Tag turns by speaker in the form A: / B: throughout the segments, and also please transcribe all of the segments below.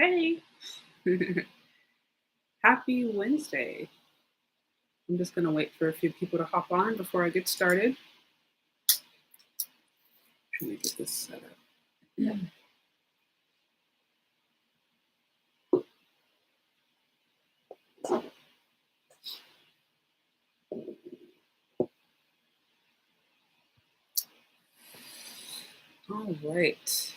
A: Hey, happy Wednesday. I'm just going to wait for a few people to hop on before I get started. Let me get this set up. Yeah. All right.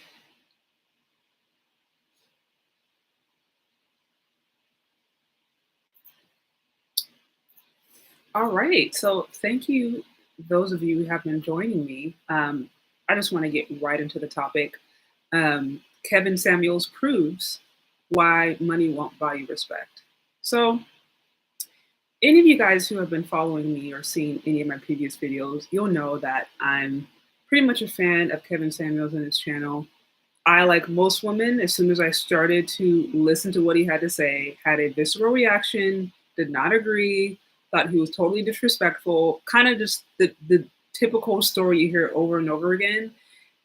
A: All right. So thank you, those of you who have been joining me. I just want to get right into the topic. Kevin Samuels proves why money won't buy you respect. So any of you guys who have been following me or seen any of my previous videos, you'll know that I'm pretty much a fan of Kevin Samuels and his channel. I, like most women, as soon as I started to listen to what he had to say, had a visceral reaction, did not agree, thought he was totally disrespectful, kind of just the typical story you hear over and over again.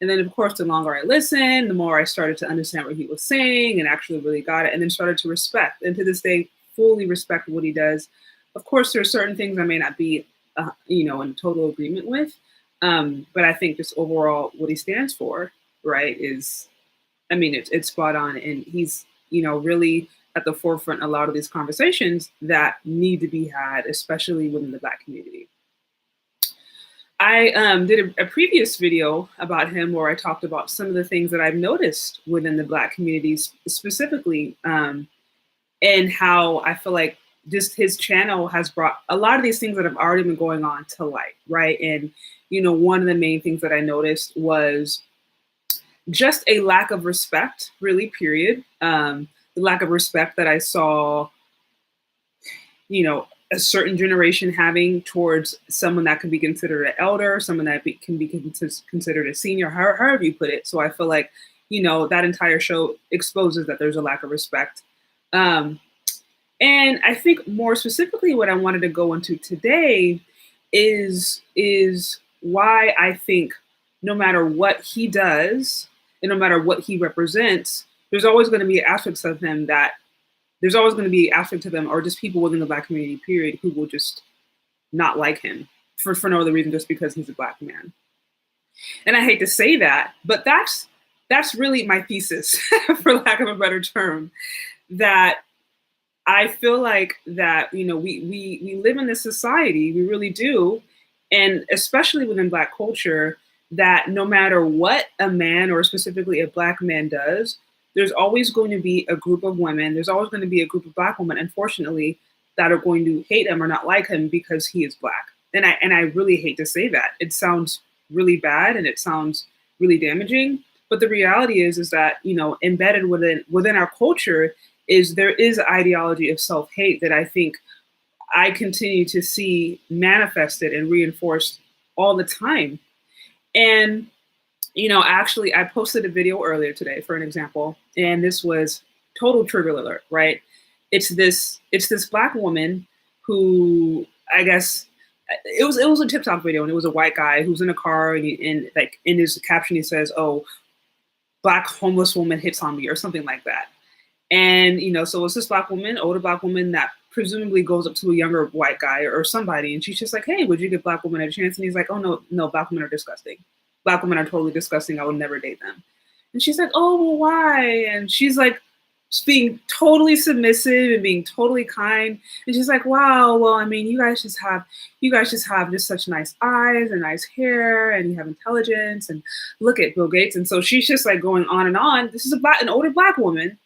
A: And then, of course, the longer I listened, the more I started to understand what he was saying and actually really got it, and then started to respect. And to this day, fully respect what he does. Of course, there are certain things I may not be, in total agreement with. But I think just overall what he stands for, right, is, I mean, it's spot on. And he's, really at the forefront of a lot of these conversations that need to be had, especially within the Black community. I did a previous video about him where I talked about some of the things that I've noticed within the Black communities specifically, and how I feel like just his channel has brought a lot of these things that have already been going on to light, right? And, one of the main things that I noticed was just a lack of respect, really, period. The lack of respect that I saw, a certain generation having towards someone that can be considered an elder, someone that can be considered a senior, however you put it. So I feel like, that entire show exposes that there's a lack of respect. And I think more specifically what I wanted to go into today is why I think no matter what he does and no matter what he represents, there's always going to be aspects of him that there's always going to be aspects of him or just people within the Black community, period, who will just not like him for no other reason, just because he's a Black man. And I hate to say that, but that's really my thesis, for lack of a better term, that I feel like that, we live in this society, we really do, and especially within Black culture, that no matter what a man or specifically a Black man does, there's always going to be a group of women, there's always going to be a group of Black women, unfortunately, that are going to hate him or not like him because he is Black. And I really hate to say that. It sounds really bad and it sounds really damaging. But the reality is that, embedded within our culture there is an ideology of self-hate that I think I continue to see manifested and reinforced all the time. And, actually, I posted a video earlier today, for an example, and this was total trigger alert, right? It's this Black woman who, I guess, it was a TikTok video, and it was a white guy who's in a car, and like in his caption he says, "Oh, Black homeless woman hits on me," or something like that. And, so it's this Black woman, older Black woman, that presumably goes up to a younger white guy or somebody, and she's just like, "Hey, would you give Black women a chance?" And he's like, "Oh, no, Black women are disgusting. Black women are totally disgusting. I would never date them." And she's like, "Oh, well, why?" And she's like, being totally submissive and being totally kind. And she's like, "Wow, well, I mean, you guys just have just such nice eyes and nice hair, and you have intelligence, and look at Bill Gates." And so she's just like going on and on. This is an older Black woman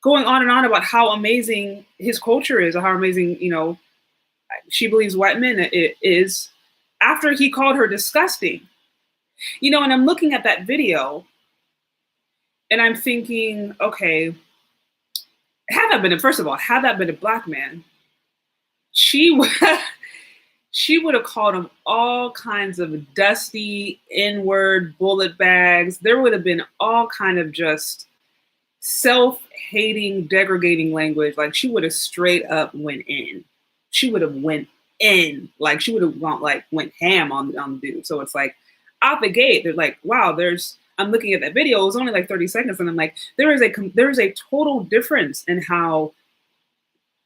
A: going on and on about how amazing his culture is, or how amazing, she believes white men is, after he called her disgusting. And I'm looking at that video and I'm thinking, okay, had that been a Black man, she would have called him all kinds of dusty N-word bullet bags. There would have been all kind of just self-hating, degrading language. Like, she would have straight up went in. She would have went in. Like, she would have went ham on the dude. So it's like, out the gate, they're like, wow, there's I'm looking at that video. It was only like 30 seconds, and I'm like, there is a total difference in how.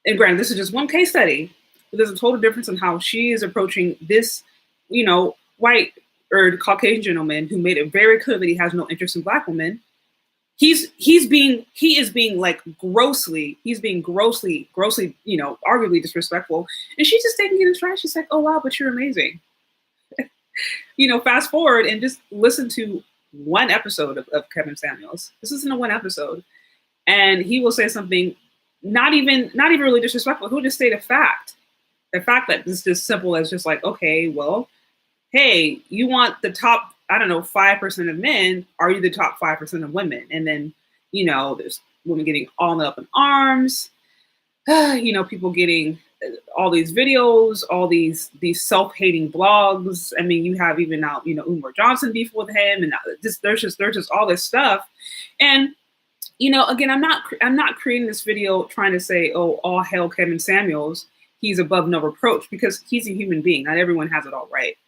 A: And granted, this is just one case study, but there's a total difference in how she is approaching this, white or Caucasian gentleman who made it very clear that he has no interest in Black women. He is being like grossly, arguably disrespectful. And she's just taking it in stride. She's like, oh wow, but you're amazing. Fast forward and just listen to one episode of Kevin Samuels. This isn't a one episode. And he will say something not even really disrespectful. He'll just state a fact. The fact that it's just simple as just like, okay, well, hey, you want the top, 5% of men, are you the top 5% of women? And then, there's women getting all up in arms, people getting all these videos, all these self-hating blogs. I mean, you have even now, Umar Johnson beef with him, and there's just all this stuff. And, again, I'm not creating this video trying to say, oh, all hail Kevin Samuels. He's above no reproach, because he's a human being. Not everyone has it all right.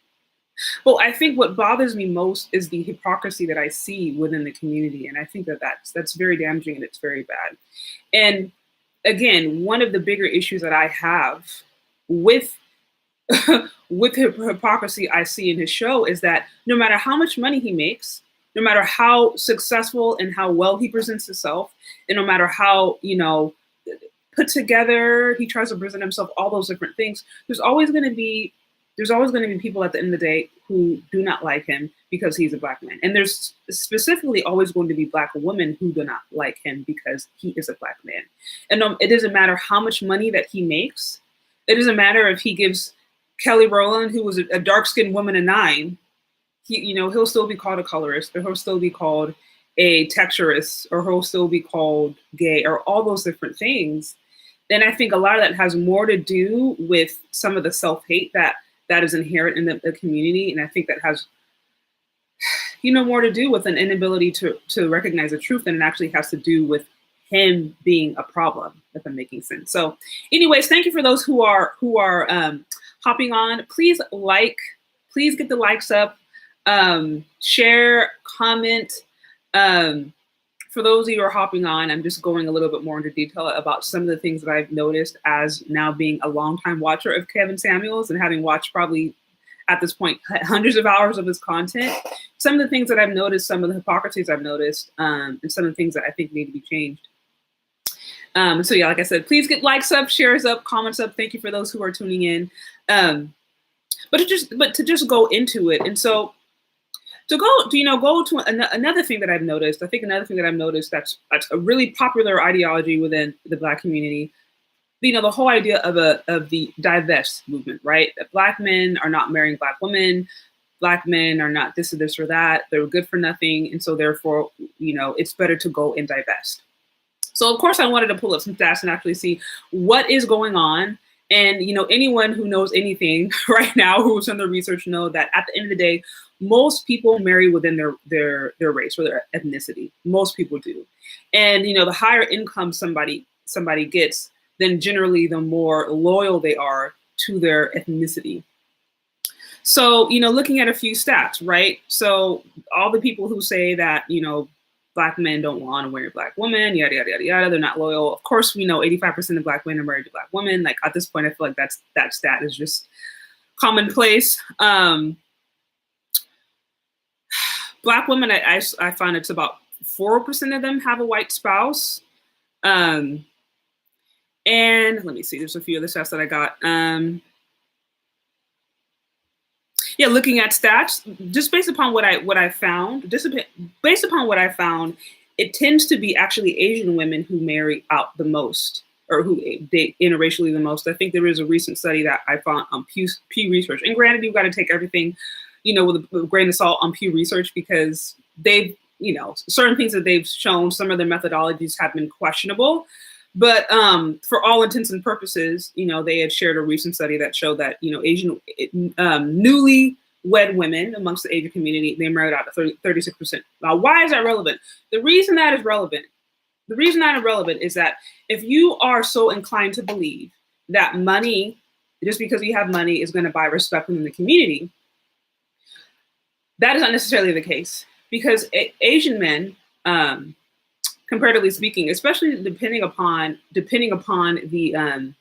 A: Well, I think what bothers me most is the hypocrisy that I see within the community. And I think that's very damaging, and it's very bad. And again, one of the bigger issues that I have with with the hypocrisy I see in his show is that no matter how much money he makes, no matter how successful and how well he presents himself, and no matter how, put together he tries to present himself, all those different things, there's always going to be people at the end of the day who do not like him because he's a Black man. And there's specifically always going to be Black women who do not like him because he is a Black man. And it doesn't matter how much money that he makes. It doesn't matter if he gives Kelly Rowland, who was a dark-skinned woman, a 9. He'll still be called a colorist, or he'll still be called a texturist, or he'll still be called gay, or all those different things. Then I think a lot of that has more to do with some of the self-hate that is inherent in the community. And I think that has, more to do with an inability to recognize the truth than it actually has to do with him being a problem, if I'm making sense. So anyways, thank you for those who are hopping on. Please get the likes up, share, comment. For those of you who are hopping on, I'm just going a little bit more into detail about some of the things that I've noticed as now being a longtime watcher of Kevin Samuels and having watched probably at this point hundreds of hours of his content. Some of the things that I've noticed, some of the hypocrisies I've noticed, and some of the things that I think need to be changed. So yeah, like I said, please get likes up, shares up, comments up. Thank you for those who are tuning in. But to just go into it, and so. To go to another thing that I've noticed. I think another thing that I've noticed that's a really popular ideology within the Black community. The whole idea of the divest movement, right? That Black men are not marrying Black women, Black men are not this or this or that. They're good for nothing, and so therefore, it's better to go and divest. So of course, I wanted to pull up some stats and actually see what is going on. And anyone who knows anything right now, who's done the research, know that at the end of the day, most people marry within their race or their ethnicity. Most people do. And, the higher income somebody gets, then generally the more loyal they are to their ethnicity. So, looking at a few stats, right? So all the people who say that, Black men don't want to marry Black women, yada, yada, yada, yada, they're not loyal. Of course, we know 85% of Black men are married to Black women. Like at this point, I feel like that stat is just commonplace. Black women, I find it's about 4% of them have a white spouse. And let me see, there's a few other stats that I got. Yeah, looking at stats, just based upon what I found, it tends to be actually Asian women who marry out the most, or who date interracially the most. I think there is a recent study that I found on Pew Research. And granted, you've got to take everything with a grain of salt on Pew Research, because they've, certain things that they've shown, some of their methodologies have been questionable. But for all intents and purposes, they had shared a recent study that showed that, Asian newly wed women amongst the Asian community, they married out to 36%. Now, why is that relevant? The reason that is relevant is that if you are so inclined to believe that money, just because you have money, is going to buy respect within the community, that is not necessarily the case. because Asian men, comparatively speaking, especially depending upon the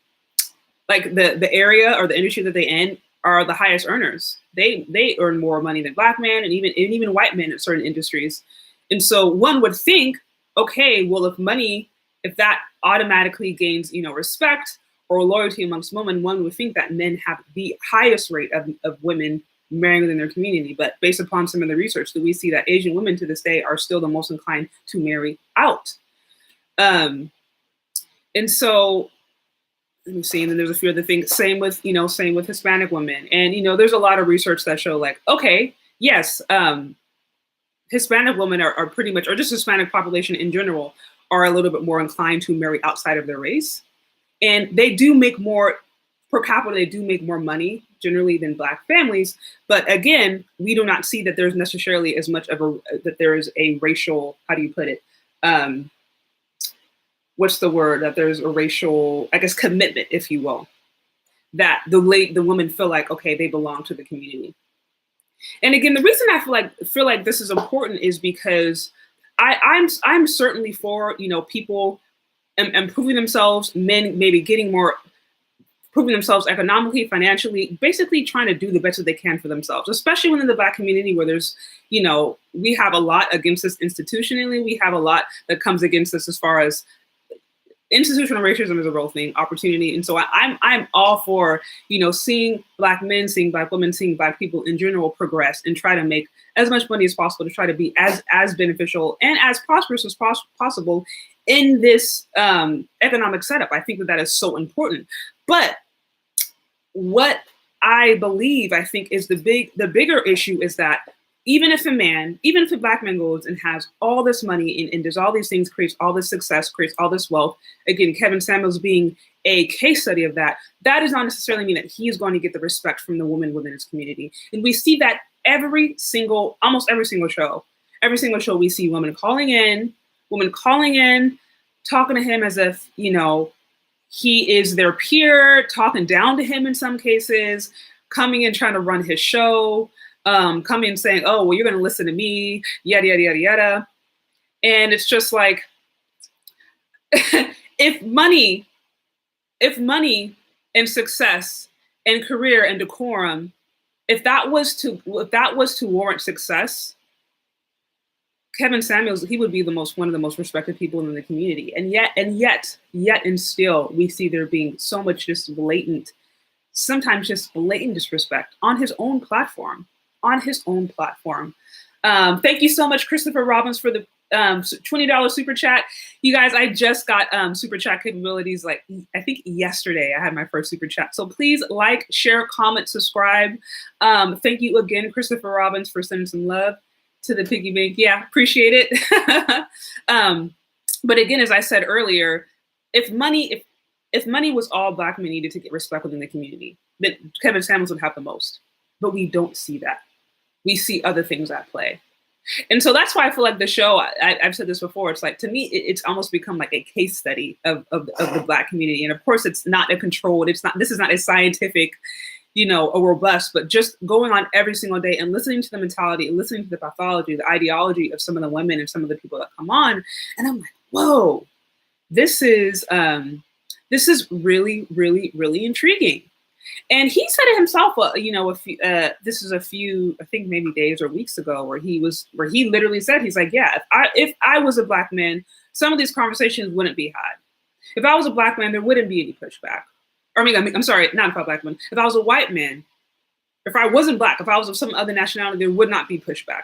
A: like the area or the industry that they in, are the highest earners. They earn more money than black men and even white men in certain industries. And so one would think, okay, well, if that automatically gains, respect or loyalty amongst women, one would think that men have the highest rate of women marrying within their community. But based upon some of the research, that we see that Asian women to this day are still the most inclined to marry out. And so let me see, and then there's a few other things. Same with Hispanic women. And, there's a lot of research that show like, okay, yes, Hispanic women are pretty much, or just Hispanic population in general, are a little bit more inclined to marry outside of their race. And they do make more, per capita, they do make more money generally than black families. But again, we do not see that there's necessarily as much of that there is a racial, how do you put it? What's the word? That there's a racial, I guess, commitment, if you will, that the women feel like, okay, they belong to the community. And again, the reason I feel like this is important is because I'm certainly for, people improving themselves, men maybe getting more, proving themselves economically, financially, basically trying to do the best that they can for themselves, especially within the black community where there's, we have a lot against us institutionally. We have a lot that comes against us as far as institutional racism is a real thing, opportunity. And so I'm all for, seeing black men, seeing black women, seeing black people in general progress and try to make as much money as possible to try to be as beneficial and as prosperous as possible in this economic setup. I think that is so important. But what I think is the bigger issue is that even if a black man goes and has all this money and does all these things, creates all this success, creates all this wealth, again, Kevin Samuels being a case study of that, that does not necessarily mean that he is going to get the respect from the women within his community. And we see that almost every single show we see women calling in, talking to him as if, he is their peer, talking down to him in some cases, coming in trying to run his show, coming and saying, oh, well, you're going to listen to me, yada, yada, yada, yada. And it's just like, if money and success and career and decorum, if that was to warrant success, Kevin Samuels, he would be one of the most respected people in the community. And yet still, we see there being so much sometimes just blatant disrespect on his own platform. Thank you so much, Christopher Robbins, for the $20 super chat. You guys, I just got super chat capabilities like I think yesterday. I had my first super chat. So please like, share, comment, subscribe. Thank you again, Christopher Robbins, for sending some love to the piggy bank. Yeah, appreciate it. But again, as I said earlier, if money was all black men needed to get respect within the community, then Kevin Samuels would have the most. But we don't see that. We see other things at play. And so that's why I feel like the show, I've said this before, it's like, to me, it's almost become like a case study of the black community. And of course, it's not this is not a scientific, a robust, but just going on every single day and listening to the mentality and listening to the pathology, the ideology of some of the women and some of the people that come on. And I'm like, whoa, this is really, really, really intriguing. And he said it himself, this is a few, I think maybe days or weeks ago, where he literally said, he's like, yeah, if I was a black man, some of these conversations wouldn't be had. If I was a black man, there wouldn't be any pushback. I'm sorry, not if I was a black man. If I was a white man, if I wasn't black, if I was of some other nationality, there would not be pushback.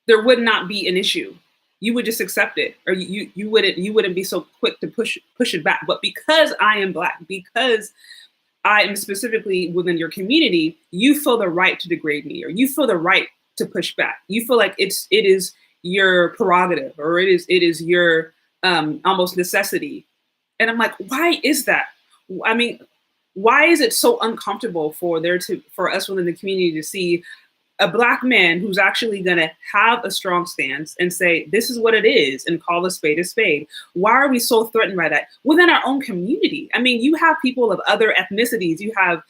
A: There would not be an issue. You would just accept it, or you wouldn't be so quick to push it back. But because I am black, because I am specifically within your community, you feel the right to degrade me, or you feel the right to push back. You feel like it is your prerogative, or it is your almost necessity. And I'm like, why is that? I mean, why is it so uncomfortable for us within the community to see a black man who's actually going to have a strong stance and say, this is what it is, and call a spade a spade? Why are we so threatened by that within our own community? I mean, you have people of other ethnicities. You have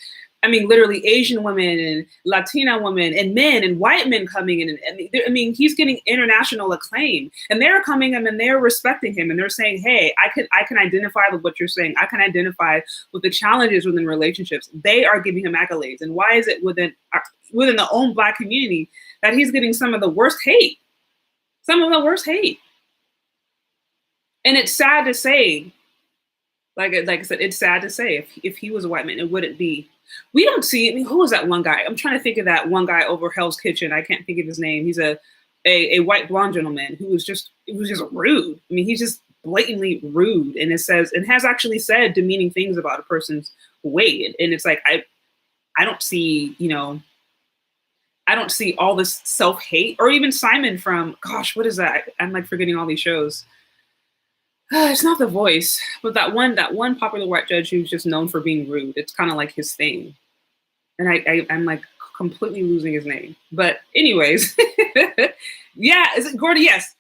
A: I mean, literally Asian women and Latina women and men and white men coming in. And I mean, he's getting international acclaim, and they're coming in and they're respecting him, and they're saying, hey, I can identify with what you're saying. I can identify with the challenges within relationships. They are giving him accolades. And why is it within the own Black community that he's getting some of the worst hate? Some of the worst hate. And it's sad to say, like I said, it's sad to say if he was a white man, it wouldn't be. We don't see, I mean, who was that one guy? I'm trying to think of that one guy over Hell's Kitchen. I can't think of his name. He's a white blonde gentleman who was just rude. I mean, he's just blatantly rude, and has actually said demeaning things about a person's weight. And it's like, I don't see, I don't see all this self-hate, or even Simon from, gosh, what is that? I'm like forgetting all these shows. It's not The Voice, but that one popular white judge who's just known for being rude. It's kind of like his thing. And I'm like completely losing his name. But anyways, yeah, is it Gordon? Yes.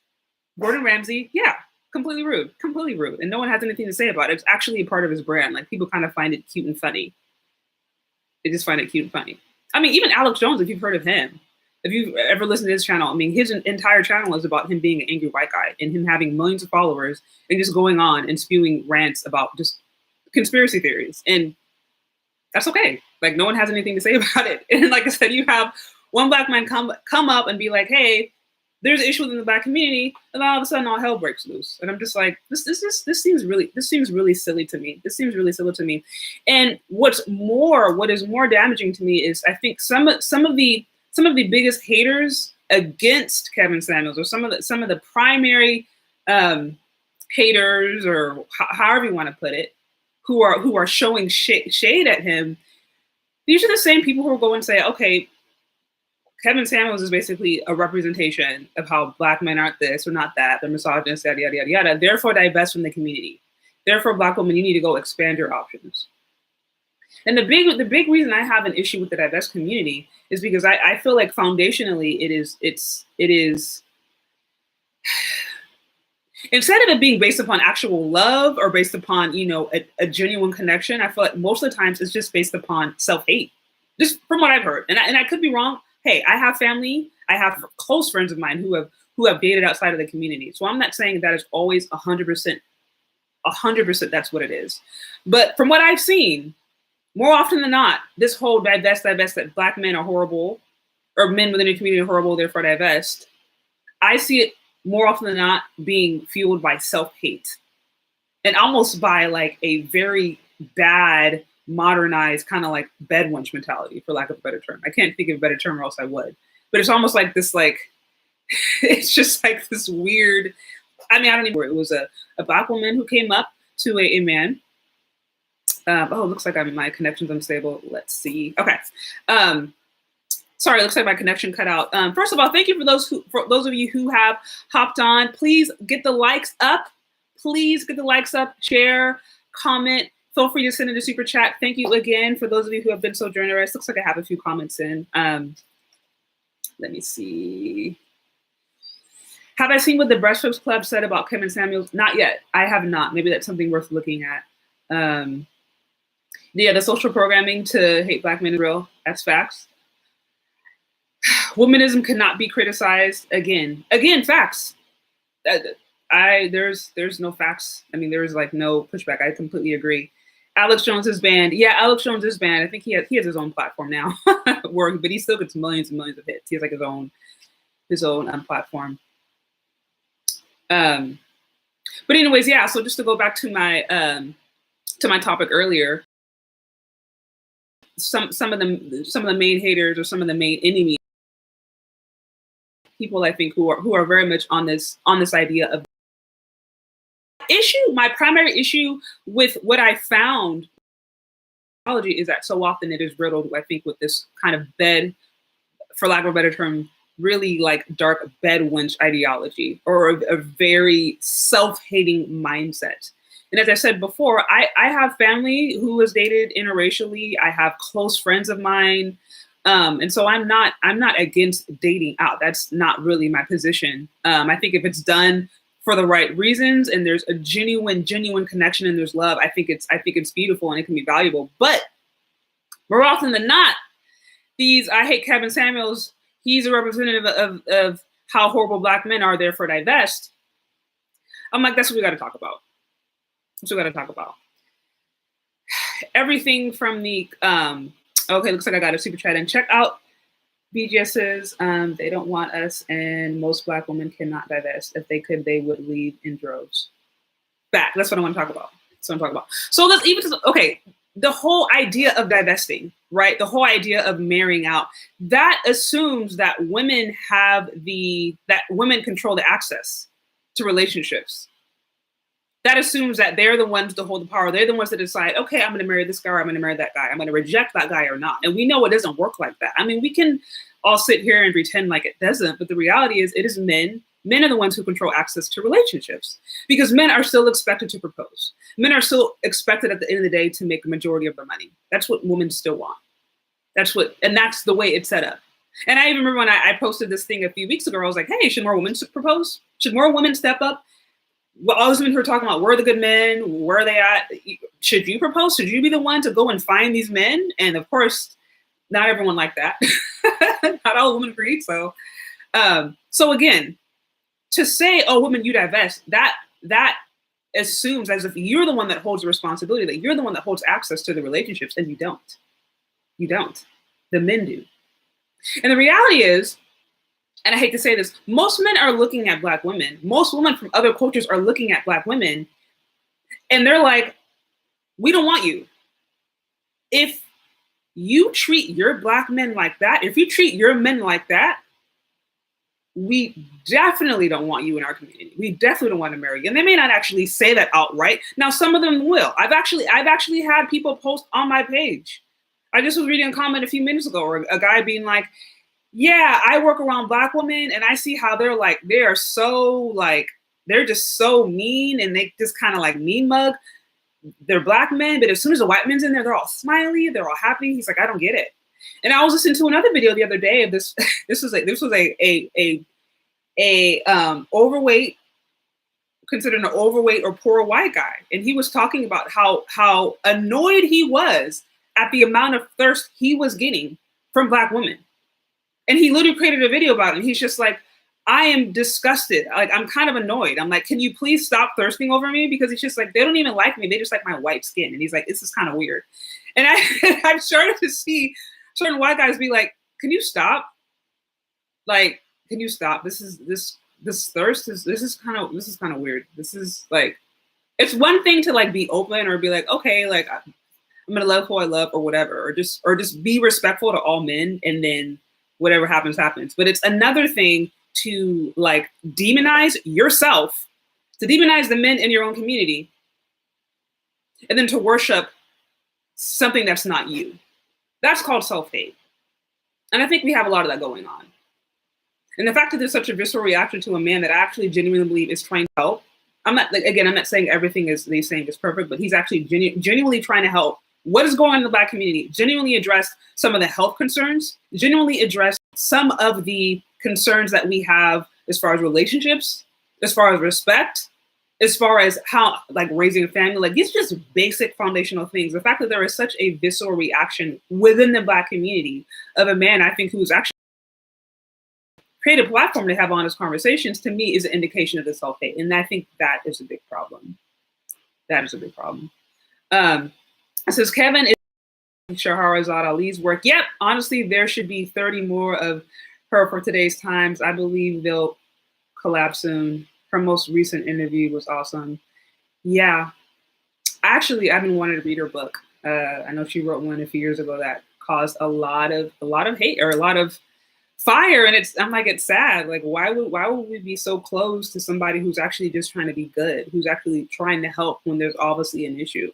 A: Gordon Ramsay. Yeah, completely rude. And no one has anything to say about it. It's actually a part of his brand. Like, people kind of find it cute and funny. They just find it cute and funny. I mean, even Alex Jones, if you've heard of him, if you've ever listened to his channel, I mean, his entire channel is about him being an angry white guy and him having millions of followers and just going on and spewing rants about just conspiracy theories. And that's okay. Like, no one has anything to say about it. And like I said, you have one Black man come up and be like, hey, there's an issue within the Black community, and all of a sudden all hell breaks loose. And I'm just like, this seems really silly to me. This seems really silly to me. And what is more damaging to me is, I think some of the biggest haters against Kevin Samuels, or some of the primary haters, or however you want to put it, who are showing shade at him, these are the same people who will go and say, okay, Kevin Samuels is basically a representation of how Black men aren't this or not that, they're misogynist, yada, yada, yada, yada. Therefore, divest from the community. Therefore, Black women, you need to go expand your options. And the big reason I have an issue with the divest community is because I feel like foundationally it is instead of it being based upon actual love or based upon, a genuine connection, I feel like most of the times it's just based upon self-hate, just from what I've heard. And I could be wrong. Hey, I have family, I have close friends of mine who have dated outside of the community. So I'm not saying that is always 100% that's what it is. But from what I've seen, more often than not, this whole divest, that Black men are horrible, or men within the community are horrible, therefore divest, I see it more often than not being fueled by self-hate, and almost by like a very bad, modernized kind of like bedwench mentality, for lack of a better term. I can't think of a better term, or else I would. But it's almost like this, like, it's just like this weird, I mean, I don't even know. It was a Black woman who came up to a man. Oh, it looks like my connection's unstable. Let's see. Okay. Sorry, it looks like my connection cut out. First of all, thank you for those of you who have hopped on. Please get the likes up. Please get the likes up, share, comment. Feel free to send in a super chat. Thank you again for those of you who have been so generous. Looks like I have a few comments in. Let me see. Have I seen what the Breaststrips Club said about Kevin Samuels? Not yet. I have not. Maybe that's something worth looking at. Yeah, the social programming to hate Black men is real. That's facts. Womanism cannot be criticized. Again, facts. There's no facts. I mean, there's like no pushback. I completely agree. Alex Jones is banned. Yeah, Alex Jones is banned. I think he has his own platform now, but he still gets millions and millions of hits. He has like his own platform. But anyways, yeah. So just to go back to my topic earlier, some of the main haters, or some of the main enemies, people I think who are very much on this idea of issue. My primary issue with what I found ideology is that so often it is riddled, I think, with this kind of for lack of a better term, really like dark bedwench ideology, or a very self-hating mindset. And as I said before, I have family who has dated interracially. I have close friends of mine. And so I'm not against dating out. That's not really my position. I think if it's done for the right reasons and there's a genuine connection and there's love, I think it's beautiful and it can be valuable. But More often than not, I hate Kevin Samuels, he's a representative of how horrible Black men are, therefore divest. I'm like, that's what we got to talk about. That's what we got to talk about. Everything from the, okay, looks like I got a super chat in. Check out BGS's, they don't want us, and most Black women cannot divest. If they could, they would leave in droves. Back, that's what I want to talk about. That's what I'm talking about. So let's even, okay, the whole idea of divesting, right? The whole idea of marrying out, that assumes that women women control the access to relationships. That assumes that they're the ones to hold the power. They're the ones that decide, okay, I'm going to marry this guy, or I'm going to marry that guy. I'm going to reject that guy or not. And we know it doesn't work like that. I mean, we can all sit here and pretend like it doesn't, but the reality is it is men. Men are the ones who control access to relationships, because men are still expected to propose. Men are still expected at the end of the day to make a majority of the money. That's what women still want. And that's the way it's set up. And I even remember when I posted this thing a few weeks ago, I was like, hey, should more women propose? Should more women step up? Well, all those women who are talking about where are the good men, where are they at? Should you propose? Should you be the one to go and find these men? And of course, not everyone like that. Not all women agree. So again, to say, oh, women, you divest, that assumes as if you're the one that holds the responsibility, that you're the one that holds access to the relationships, and you don't. You don't. The men do. And the reality is, and I hate to say this, most men are looking at Black women. Most women from other cultures are looking at Black women, and they're like, we don't want you. If you treat your Black men like that, if you treat your men like that, we definitely don't want you in our community. We definitely don't want to marry you. And they may not actually say that outright. Now, some of them will. I've actually had people post on my page. I just was reading a comment a few minutes ago, or a guy being like, yeah, I work around Black women and I see how they're just so mean, and they just kind of like mean mug. They're Black men, but as soon as a white man's in there, they're all smiley, they're all happy. He's like, I don't get it. And I was listening to another video the other day of this. This was a overweight, considered an overweight or poor white guy, and he was talking about how annoyed he was at the amount of thirst he was getting from Black women. And he literally created a video about it. And he's just like, I am disgusted. Like, I'm kind of annoyed. I'm like, can you please stop thirsting over me? Because he's just like, they don't even like me. They just like my white skin. And he's like, this is kind of weird. And I've started to see certain white guys be like, can you stop? Like, can you stop? This thirst is kind of weird. This is like, it's one thing to like be open or be like, okay, like I'm gonna love who I love or whatever, or just be respectful to all men, and then whatever happens, happens. But it's another thing to like demonize yourself, to demonize the men in your own community, and then to worship something that's not you. That's called self-hate. And I think we have a lot of that going on. And the fact that there's such a visceral reaction to a man that I actually genuinely believe is trying to help. I'm not saying everything is they're saying is perfect, but he's actually genuinely trying to help what is going on in the Black community, genuinely address some of the health concerns, genuinely address some of the concerns that we have as far as relationships, as far as respect, as far as how, like, raising a family, like, these are just basic foundational things. The fact that there is such a visceral reaction within the Black community of a man, I think, who's actually created a platform to have honest conversations, to me is an indication of the self-hate. And I think that is a big problem. That is a big problem. It says, Kevin is Shahrazad Ali's work. Yep, honestly, there should be 30 more of her for today's times. I believe they'll collab soon. Her most recent interview was awesome. Yeah, actually, I've been wanting to read her book. I know she wrote one a few years ago that caused a lot of hate, or a lot of fire, and I'm like, it's sad. Like, why would we be so close to somebody who's actually just trying to be good, who's actually trying to help when there's obviously an issue?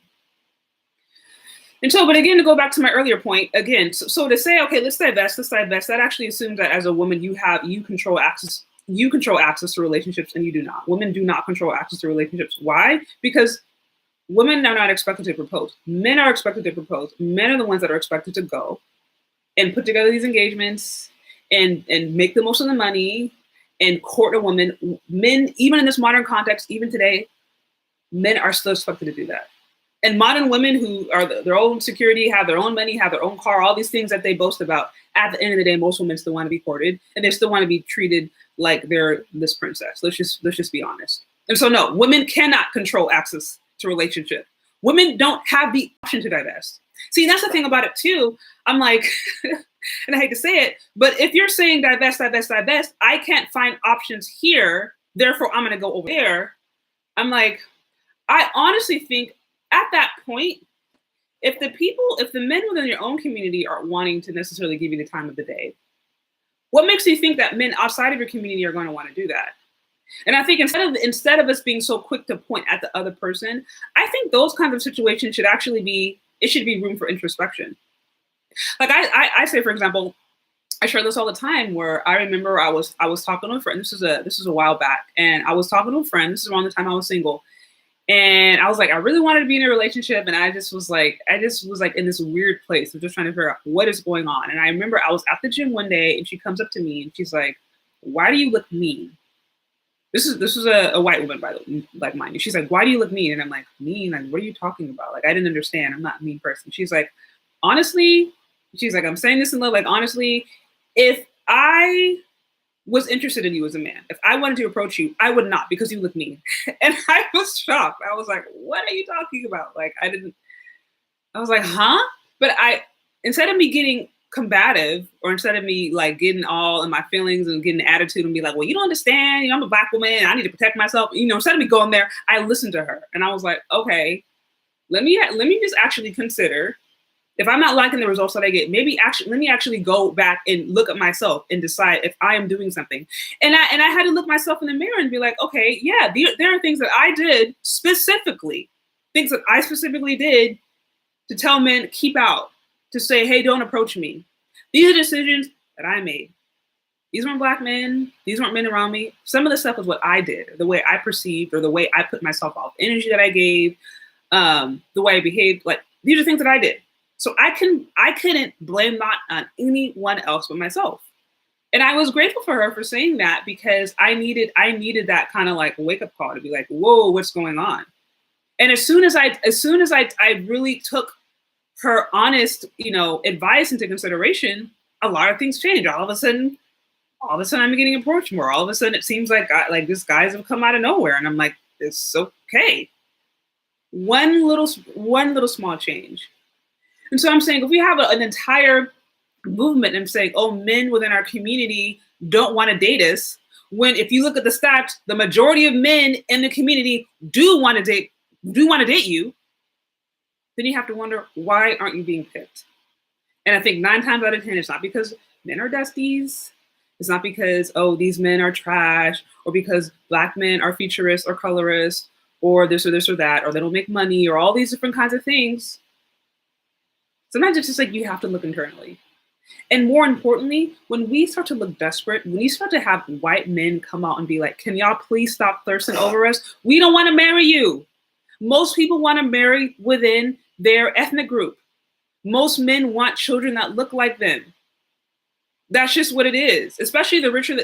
A: And so, but again, to go back to my earlier point, again, so to say, okay, let's divest, that actually assumes that as a woman, you control access to relationships, and you do not. Women do not control access to relationships. Why? Because women are not expected to propose. Men are expected to propose. Men are the ones that are expected to go and put together these engagements and make the most of the money and court a woman. Men, even in this modern context, even today, men are still expected to do that. And modern women who are their own security, have their own money, have their own car, all these things that they boast about, at the end of the day, most women still want to be courted, and they still want to be treated like they're this princess. Let's just be honest. And so no, women cannot control access to relationship. Women don't have the option to divest. See, that's the thing about it too. I'm like, and I hate to say it, but if you're saying divest, divest, divest, I can't find options here, therefore I'm going to go over there. I'm like, I honestly think at that point, if the men within your own community aren't wanting to necessarily give you the time of the day, what makes you think that men outside of your community are going to want to do that? And I think instead of us being so quick to point at the other person, I think those kinds of situations should be room for introspection. Like I say, for example, I share this all the time, where I remember I was talking to a friend. This is a while back, and I was talking to a friend. This is around the time I was single. And I was like, I really wanted to be in a relationship. And I just was like in this weird place of just trying to figure out what is going on. And I remember I was at the gym one day and she comes up to me and she's like, why do you look mean? This was a white woman, by the way, like mind you. She's like, why do you look mean? And I'm like, mean? Like, what are you talking about? Like, I didn't understand. I'm not a mean person. She's like, honestly, I'm saying this in love. Like, honestly, if I was interested in you as a man, if I wanted to approach you, I would not, because you look mean. And I was shocked. I was like, what are you talking about? Like, I was like, huh? But instead of me getting combative, or instead of me like getting all in my feelings and getting an attitude and be like, well, you don't understand, I'm a Black woman, I need to protect myself. Instead of me going there, I listened to her and I was like, okay, let me just actually consider, if I'm not liking the results that I get, let me actually go back and look at myself and decide if I am doing something. And I had to look myself in the mirror and be like, okay, yeah, there are things that I did specifically, things that I specifically did to tell men, keep out, to say, hey, don't approach me. These are decisions that I made. These weren't Black men. These weren't men around me. Some of the stuff was what I did, the way I perceived, or the way I put myself off, energy that I gave, the way I behaved. Like, these are things that I did. So I couldn't blame that on anyone else but myself. And I was grateful for her for saying that, because I needed that kind of like wake up call to be like, whoa, what's going on? And as soon as I really took her honest, advice into consideration, a lot of things changed. All of a sudden I'm getting approached more. All of a sudden it seems like these guys have come out of nowhere, and I'm like, it's okay. One little small change. And so I'm saying, if we have an entire movement and saying, oh, men within our community don't want to date us, when if you look at the stats, the majority of men in the community do want to date you, then you have to wonder, why aren't you being picked? And I think 9 times out of 10, it's not because men are dusties. It's not because, oh, these men are trash, or because Black men are futurists or colorists, or this or that, or they don't make money, or all these different kinds of things. Sometimes it's just like you have to look internally. And more importantly, when we start to look desperate, when you start to have white men come out and be like, can y'all please stop thirsting over us? We don't want to marry you. Most people want to marry within their ethnic group. Most men want children that look like them. That's just what it is. Especially the richer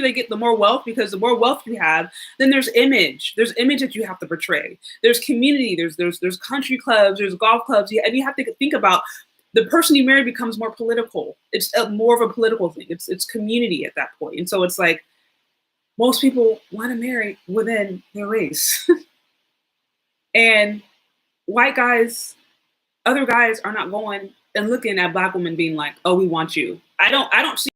A: they get, the more wealth, because the more wealth you have, then there's image. There's image that you have to portray. There's community. There's country clubs. There's golf clubs. And you have to think about the person you marry becomes more political. It's more of a political thing. It's community at that point. And so it's like most people want to marry within their race, and white guys, other guys are not going and looking at Black women being like, oh, we want you. I don't see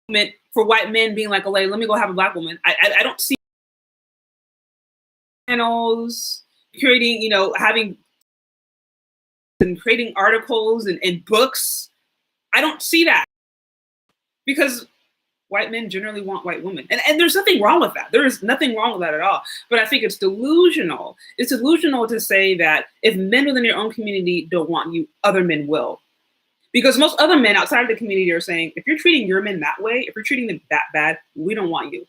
A: movement for white men being like, oh, let me go have a Black woman. I don't see channels creating, having and creating articles and books. I don't see that, because white men generally want white women. And there's nothing wrong with that. There is nothing wrong with that at all. But I think it's delusional. It's delusional to say that if men within your own community don't want you, other men will. Because most other men outside of the community are saying, if you're treating your men that way, if you're treating them that bad, we don't want you.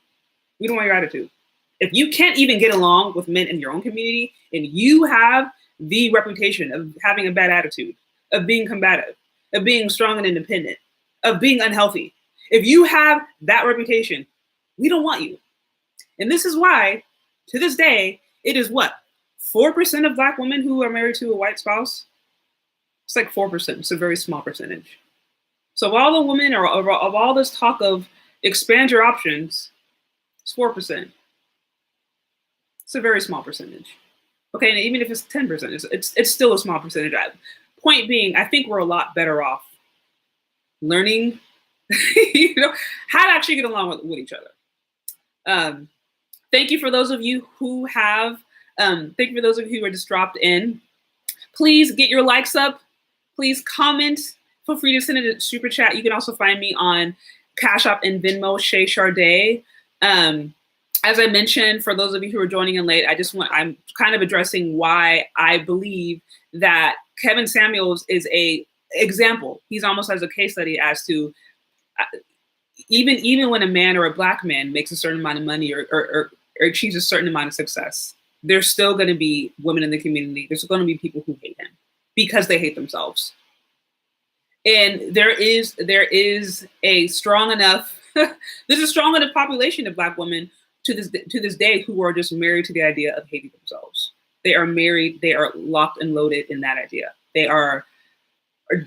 A: We don't want your attitude. If you can't even get along with men in your own community, and you have the reputation of having a bad attitude, of being combative, of being strong and independent, of being unhealthy, if you have that reputation, we don't want you. And this is why, to this day, it is what? 4% of Black women who are married to a white spouse. It's like 4%. It's a very small percentage. So of all the women, or of all this talk of expand your options, it's 4%. It's a very small percentage. Okay, and even if it's 10%, it's still a small percentage. Point being, I think we're a lot better off learning, how to actually get along with each other. Thank you for those of you who have, thank you for those of you who are just dropped in. Please get your likes up. Please comment. Feel free to send it a super chat. You can also find me on CASHAPP and VENMO, ChezCharde. As I mentioned, for those of you who are joining in late, I'm kind of addressing why I believe that Kevin Samuels is a example. He's almost as a case study as to even when a man or a Black man makes a certain amount of money or achieves a certain amount of success, there's still going to be women in the community. There's going to be people who hate him because they hate themselves. And there is a strong enough, there's a strong enough population of Black women to this day who are just married to the idea of hating themselves. They are married, they are locked and loaded in that idea. They are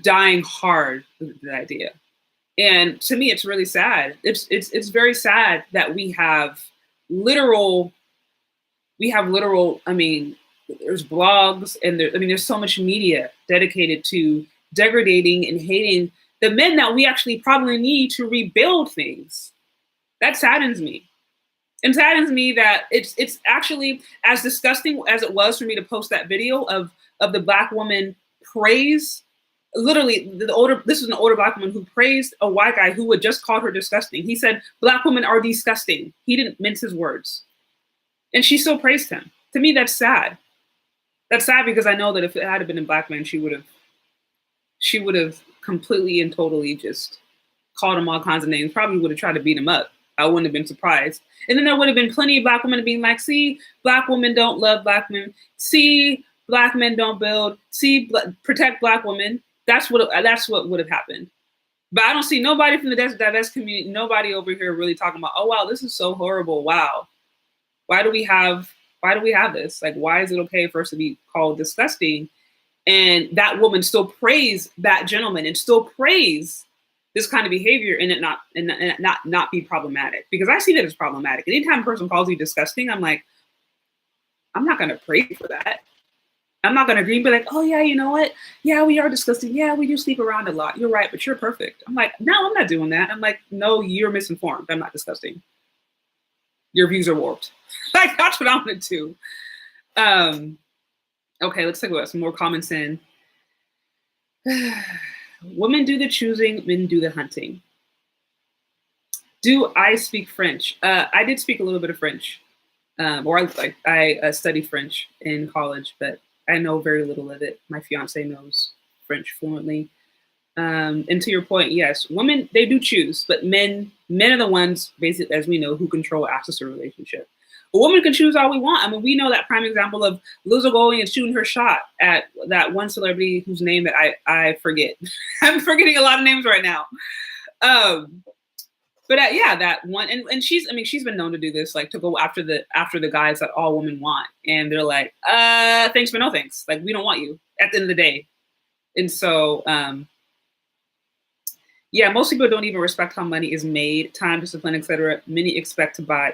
A: dying hard with that idea. And to me, it's really sad. It's very sad that we have literal, I mean, there's blogs and there's so much media dedicated to degrading and hating the men that we actually probably need to rebuild things. That saddens me. And saddens me that it's actually as disgusting as it was for me to post that video of the Black woman praise, literally this is an older Black woman who praised a white guy who had just called her disgusting. He said, Black women are disgusting. He didn't mince his words. And she still praised him. To me, that's sad. That's sad because I know that if it had been a Black man, she would have completely and totally just called him all kinds of names, probably would have tried to beat him up. I wouldn't have been surprised. And then there would have been plenty of Black women being like, see, Black women don't love Black men. See, Black men don't build. See, protect Black women. That's what would have happened. But I don't see nobody from the diverse community, nobody over here really talking about, oh, wow, this is so horrible. Wow. Why do we have this? Like, why is it okay for us to be called disgusting? And that woman still praise that gentleman and still praise this kind of behavior and it not be problematic, because I see that as problematic. Anytime a person calls you disgusting, I'm like, I'm not going to pray for that. I'm not going to agree, but like, oh yeah, you know what? Yeah, we are disgusting. Yeah, we do sleep around a lot. You're right, but you're perfect. I'm like, no, I'm not doing that. I'm like, no, you're misinformed. I'm not disgusting. Your views are warped. Like, that's what I'm going to do. Okay, let's take a look. Some more comments in. Women do the choosing, men do the hunting. Do I speak French? I did speak a little bit of French, or I studied French in college, but I know very little of it. My fiance knows French fluently. And to your point, yes, women, they do choose, but men are the ones, basically, as we know, who control access to a relationship. A woman can choose all we want. I mean, we know that prime example of Lizzo going and shooting her shot at that one celebrity whose name that I forget. I'm forgetting a lot of names right now. But yeah, that one, and she's been known to do this, like to go after the guys that all women want, and they're like, thanks but no thanks. Like, we don't want you at the end of the day. And so, yeah, most people don't even respect how money is made, time, discipline, etc. Many expect to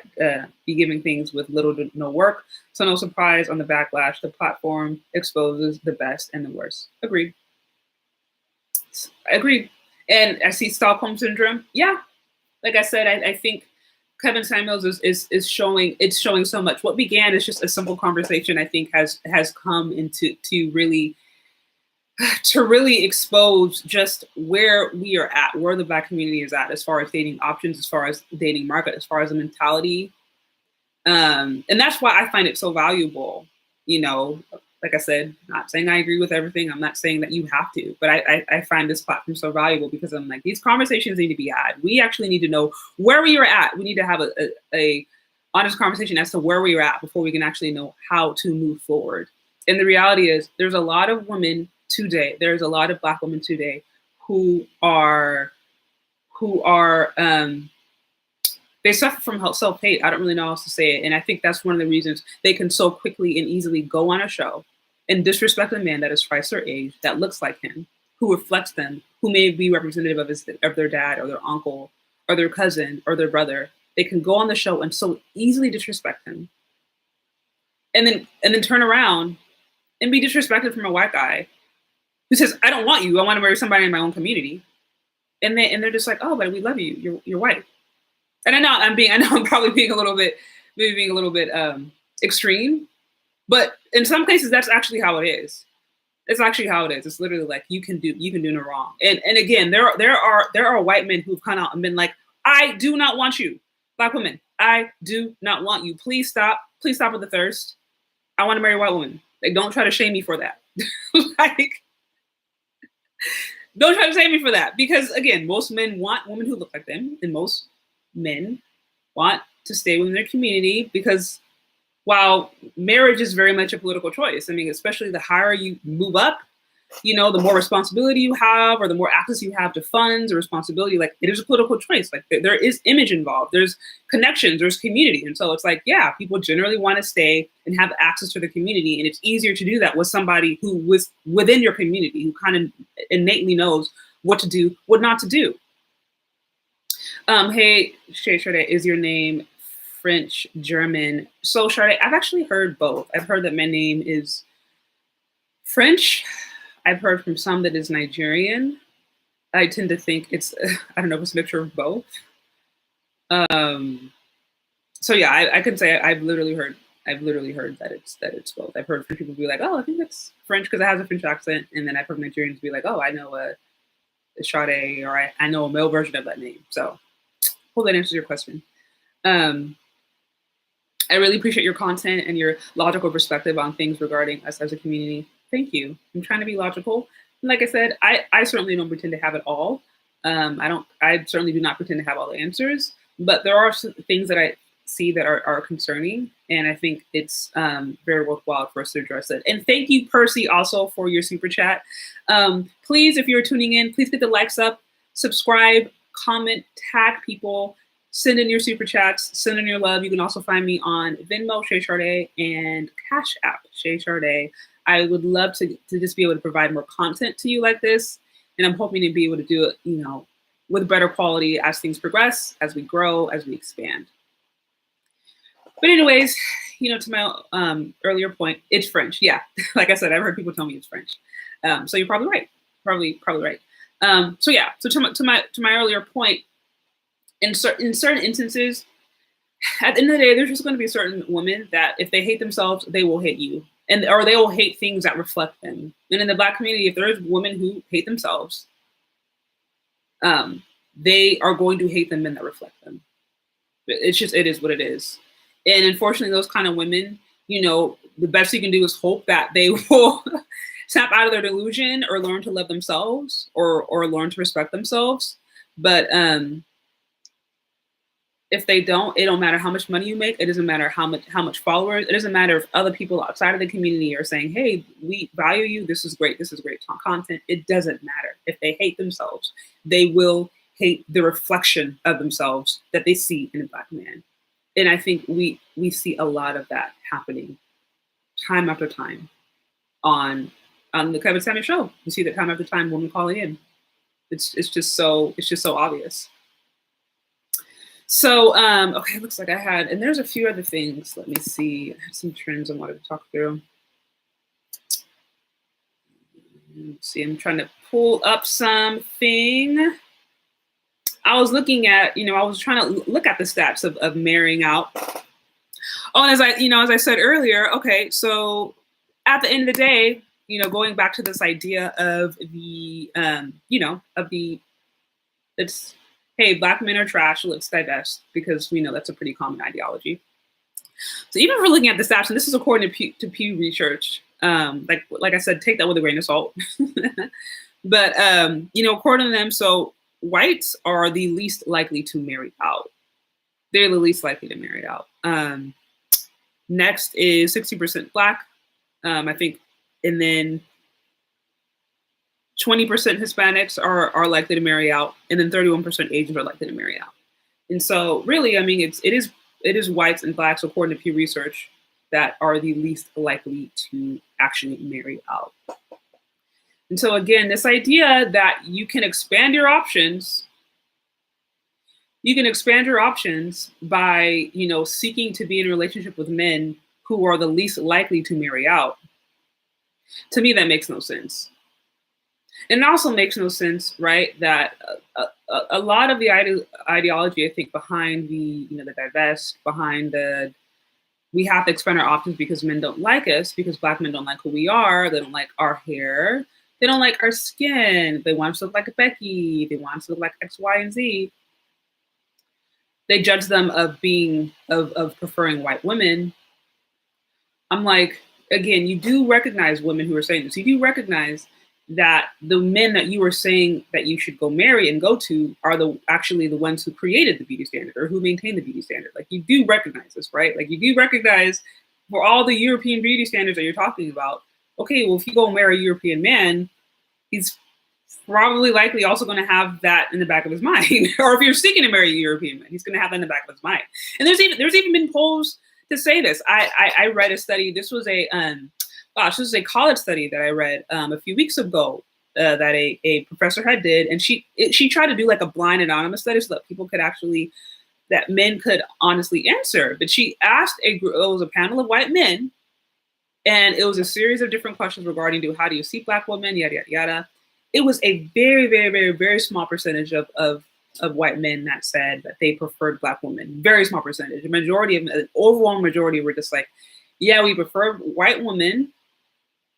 A: be given things with little to no work. So no surprise on the backlash. The platform exposes the best and the worst. Agreed. And I see Stockholm syndrome. Yeah, like I said, I think Kevin Samuels is showing so much. What began as just a simple conversation, I think, has come into to really expose just where we are at, where the Black community is at, as far as dating options, as far as dating market, as far as the mentality. And that's why I find it so valuable. You know, like I said, not saying I agree with everything. I'm not saying that you have to, but I find this platform so valuable because I'm like, these conversations need to be had. We actually need to know where we are at. We need to have a honest conversation as to where we are at before we can actually know how to move forward. And the reality is there's a lot of women today, there's a lot of Black women today who are They suffer from self-hate. I don't really know how else to say it. And I think that's one of the reasons they can so quickly and easily go on a show and disrespect a man that is twice their age, that looks like him, who reflects them, who may be representative of their dad or their uncle or their cousin or their brother. They can go on the show and so easily disrespect him. And then turn around and be disrespected from a white guy who says, I don't want you. I want to marry somebody in my own community. And they're just like, oh, but we love you. You're white. And I know I'm probably being a little bit extreme, but in some cases that's actually how it is. It's actually how it is. It's literally like you can do no wrong. And again, there are white men who've come out and been like, I do not want you. Black women, I do not want you. Please stop. Please stop with the thirst. I want to marry a white woman. Like, don't try to shame me for that. Like, don't try to shame me for that. Because again, most men want women who look like them, and most men want to stay within their community, because while marriage is very much a political choice, I mean, especially the higher you move up, the more responsibility you have or the more access you have to funds or responsibility, like it is a political choice. Like there is image involved, there's connections, there's community. And so it's like, yeah, people generally want to stay and have access to the community. And it's easier to do that with somebody who was within your community, who kind of innately knows what to do, what not to do. Hey, ChezCharde, is your name French, German? So ChezCharde, I've actually heard both. I've heard that my name is French. I've heard from some that is Nigerian. I tend to think it's, I don't know if it's a mixture of both. So yeah, I can say I've literally heard that it's both. I've heard from people be like, oh, I think it's French because it has a French accent. And then I've heard Nigerians be like, oh, I know a Sade, or I know a male version of that name. So hope that answers your question. I really appreciate your content and your logical perspective on things regarding us as a community. Thank you. I'm trying to be logical. Like I said, I certainly don't pretend to have it all. I certainly do not pretend to have all the answers, but there are some things that I see that are concerning. And I think it's very worthwhile for us to address it. And thank you, Percy, also for your super chat. Please, if you're tuning in, please get the likes up, subscribe, comment, tag people, send in your super chats, send in your love. You can also find me on Venmo, ChezCharde, and CASHAPP, ChezCharde. I would love to just be able to provide more content to you like this. And I'm hoping to be able to do it, with better quality as things progress, as we grow, as we expand. But anyways, to my earlier point, it's French. Yeah, like I said, I've heard people tell me it's French. So you're probably right. Probably right. So yeah. So to my earlier point, in certain instances, at the end of the day, there's just going to be certain women that if they hate themselves, they will hate you, or they will hate things that reflect them. And in the Black community, if there's women who hate themselves, they are going to hate the men that reflect them. It is what it is. And unfortunately, those kind of women, the best you can do is hope that they will snap out of their delusion or learn to love themselves or learn to respect themselves. But if they don't, it don't matter how much money you make. It doesn't matter how much followers. It doesn't matter if other people outside of the community are saying, hey, we value you. This is great content. It doesn't matter. If they hate themselves, they will hate the reflection of themselves that they see in a Black man. And I think we see a lot of that happening time after time on the Kevin Samuel show. You see that time after time, women calling in. It's just so obvious. So, okay, it looks like I had, and there's a few other things. Let me see. I had some trends I wanted to talk through. Let's see, I'm trying to pull up something. I was looking at, I was trying to look at the stats of marrying out. Oh, and as I said earlier, okay, so at the end of the day, going back to this idea of it's, hey, Black men are trash, let's divest, because we know that's a pretty common ideology. So even if we're looking at the stats, and this is according to Pew Research, like I said, take that with a grain of salt. But, according to them, so whites are the least likely to marry out. They're the least likely to marry out. Next is 60% Black, I think, and then 20% Hispanics are likely to marry out, and then 31% Asians are likely to marry out. And so really, I mean, it is whites and blacks, according to Pew Research, that are the least likely to actually marry out. And so again, this idea that you can expand your options, by, seeking to be in a relationship with men who are the least likely to marry out. To me, that makes no sense. And it also makes no sense, right, that a lot of the ideology, I think, behind the divest, behind the we have to expand our options because men don't like us, because black men don't like who we are, they don't like our hair, they don't like our skin, they want us to look like Becky, they want us to look like X, Y, and Z. They judge them of preferring white women. I'm like, again, you do recognize women who are saying this. You do recognize that the men that you were saying that you should go marry and go to are actually the ones who created the beauty standard or who maintain the beauty standard. Like, you do recognize this, right? Like, you do recognize for all the European beauty standards that you're talking about, okay, well, if you go marry a European man, he's probably likely also going to have that in the back of his mind. Or if you're seeking to marry a European man, he's going to have that in the back of his mind. And there's even been polls to say this. I read a study. This was this was a college study that I read a few weeks ago that a professor had did, and she tried to do like a blind anonymous study so that people could that men could honestly answer. But she asked it was a panel of white men, and it was a series of different questions regarding how do you see black women, yada yada yada. It was a very, very, very, very small percentage of white men that said that they preferred black women. Very small percentage. An overwhelming majority were just like, yeah, we prefer white women.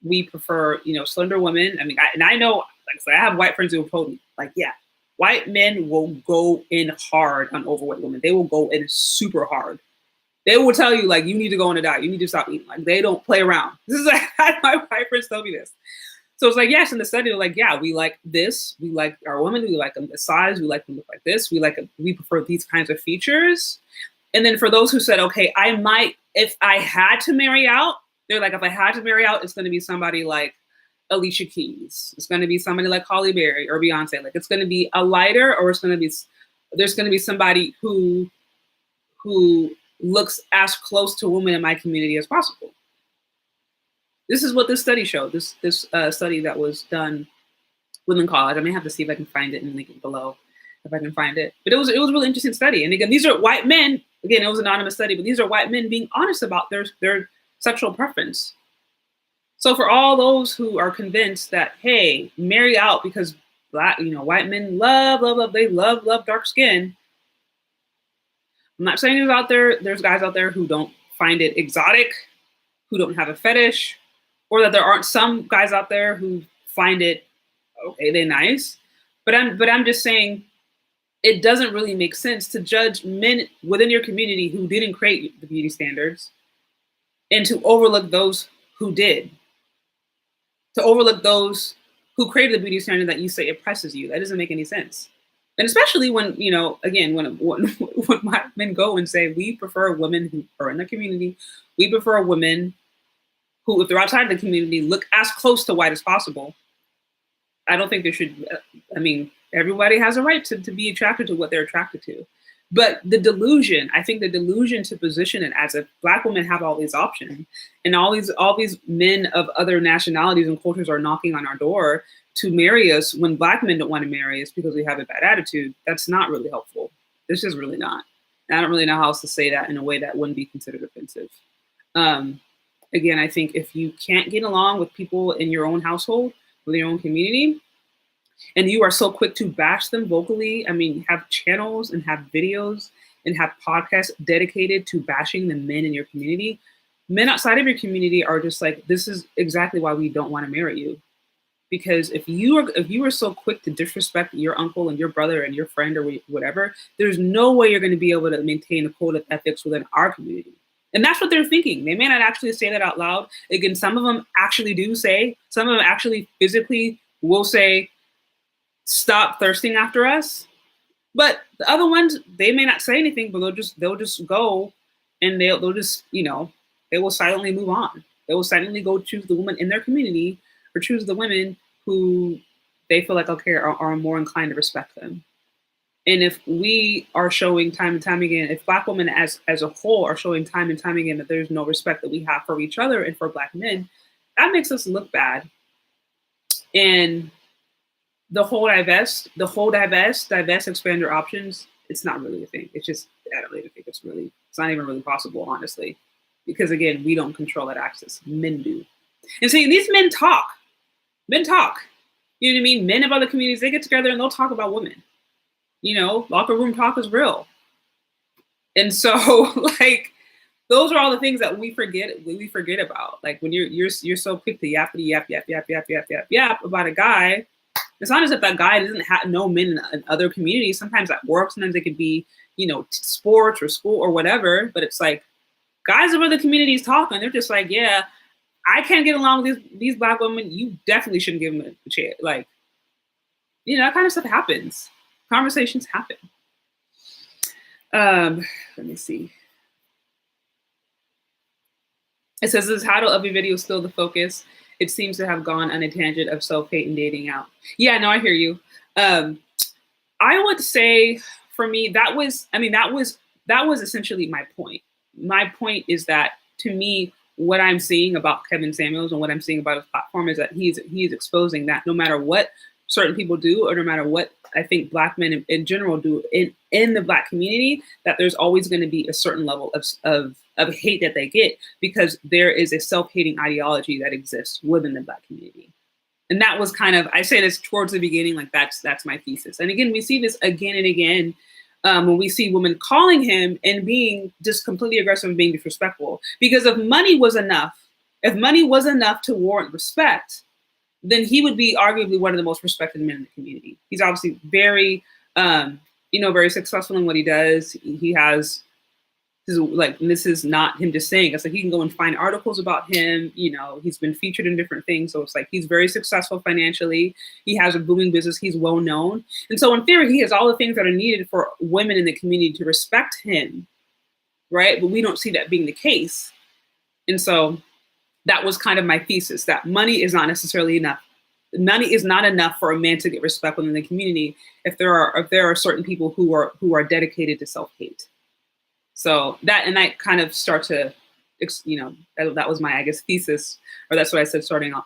A: We prefer, slender women. I mean, I know, like I said, I have white friends who have told me, like, yeah, white men will go in hard on overweight women. They will go in super hard. They will tell you, like, you need to go on a diet. You need to stop eating. Like, they don't play around. This is like, my white friends tell me this. So it's like, yes, in the study, they're like, yeah, we like this. We like our women. We like them this size. We like them look like this. We prefer these kinds of features. And then for those who said, okay, I might, if I had to marry out, they're like, if I had to marry out, it's going to be somebody like Alicia Keys. It's going to be somebody like Halle Berry or Beyonce. Like, it's going to be a lighter, or there's going to be somebody who looks as close to a woman in my community as possible. This is what this study showed. This study that was done within college. I may have to see if I can find it and link it below if I can find it. But it was a really interesting study. And again, these are white men. Again, it was an anonymous study, but these are white men being honest about their sexual preference. So for all those who are convinced that, hey, marry out because white men love dark skin. I'm not saying there's guys out there who don't find it exotic, who don't have a fetish, or that there aren't some guys out there who find it okay, they're nice. But I'm just saying, it doesn't really make sense to judge men within your community who didn't create the beauty standards and to overlook those who did. To overlook those who created the beauty standard that you say oppresses you. That doesn't make any sense. And especially when, again, when white men go and say, we prefer women who are in the community, we prefer women who, if they're outside the community, look as close to white as possible. I don't think there should, everybody has a right to be attracted to what they're attracted to. But the delusion to position it as if black women have all these options and all these men of other nationalities and cultures are knocking on our door to marry us when black men don't want to marry us because we have a bad attitude, that's not really helpful. This is really not. And I don't really know how else to say that in a way that wouldn't be considered offensive. Again, I think if you can't get along with people in your own household, with your own community, and you are so quick to bash them vocally, have channels and have videos and have podcasts dedicated to bashing the men in your community, men outside of your community are just like, this is exactly why we don't want to marry you. Because if you are so quick to disrespect your uncle and your brother and your friend or whatever, there's no way you're going to be able to maintain a code of ethics within our community. And that's what they're thinking. They may not actually say that out loud. Again, some of them actually do say, some of them actually physically will say, stop thirsting after us. But the other ones, they may not say anything, but they'll just go and they'll just, they will silently move on. They will silently go choose the woman in their community or choose the women who they feel like, okay, are more inclined to respect them. And if we are showing time and time again, if Black women as a whole are showing time and time again that there's no respect that we have for each other and for Black men, that makes us look bad. And divest, expand your options, it's not really a thing. It's just, I don't even think it's not even really possible, honestly. Because again, we don't control that access. Men do. And so these men talk. Men talk. You know what I mean? Men of other communities, they get together and they'll talk about women. You know, locker room talk is real. And so, like, those are all the things that we forget about. Like when you're so quick to yap about a guy. It's not as if that guy doesn't know men in other communities. Sometimes at work, sometimes it could be, you know, sports or school or whatever. But it's like guys of other communities talking. They're just like, yeah, I can't get along with these Black women. You definitely shouldn't give them a chance. Like, you know, that kind of stuff happens. Conversations happen. Let me see. It says, the title of your video is still the focus. It seems to have gone on a tangent of self-hate and dating out. Yeah, no, I hear you. I would say for me, that was essentially my point. My point is that, to me, what I'm seeing about Kevin Samuels and what I'm seeing about his platform is that he's exposing that no matter what certain people do, or no matter what I think Black men in general do in the Black community, that there's always going to be a certain level of hate that they get, because there is a self-hating ideology that exists within the Black community. And that was kind of, I say this towards the beginning, like that's my thesis. And again, we see this again and again when we see women calling him and being just completely aggressive and being disrespectful. Because if money was enough to warrant respect, then he would be arguably one of the most respected men in the community. He's obviously very, very successful in what he does. He has, like, this is not him just saying, it's like you can go and find articles about him. You know, he's been featured in different things. So it's like he's very successful financially. He has a booming business. He's well known. And so in theory, he has all the things that are needed for women in the community to respect him, right? But we don't see that being the case. And so that was kind of my thesis, that money is not necessarily enough. Money is not enough for a man to get respect within the community if there are certain people who are dedicated to self-hate. So that kind of start to, that was my, I guess, thesis, or that's what I said starting off.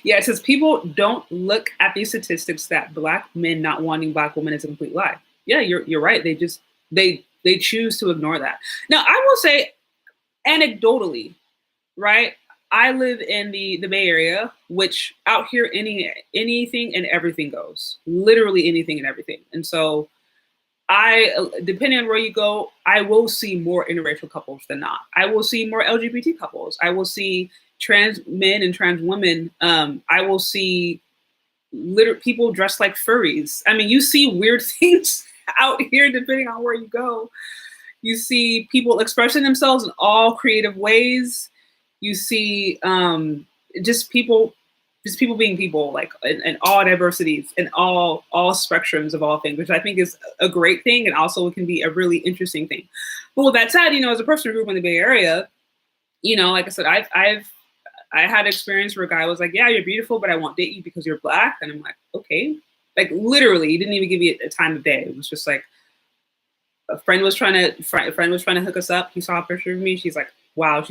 A: Yeah, it says people don't look at these statistics that Black men not wanting Black women is a complete lie. Yeah, you're right. They choose to ignore that. Now, I will say, anecdotally, right? I live in the Bay Area, which out here anything and everything goes. Literally anything and everything. And so depending on where you go, I will see more interracial couples than not. I will see more LGBT couples. I will see trans men and trans women. I will see people dressed like furries. I mean, you see weird things out here depending on where you go. You see people expressing themselves in all creative ways. You see just people being people, like in all diversities and all spectrums of all things, which I think is a great thing, and also it can be a really interesting thing. But with that said, as a person who grew up in the Bay Area, like I said, I had experience where a guy was like, "Yeah, you're beautiful, but I won't date you because you're Black," and I'm like, "Okay." Like literally, he didn't even give me a time of day. It was just like a friend was trying to hook us up. He saw a picture of me. She's like, "Wow,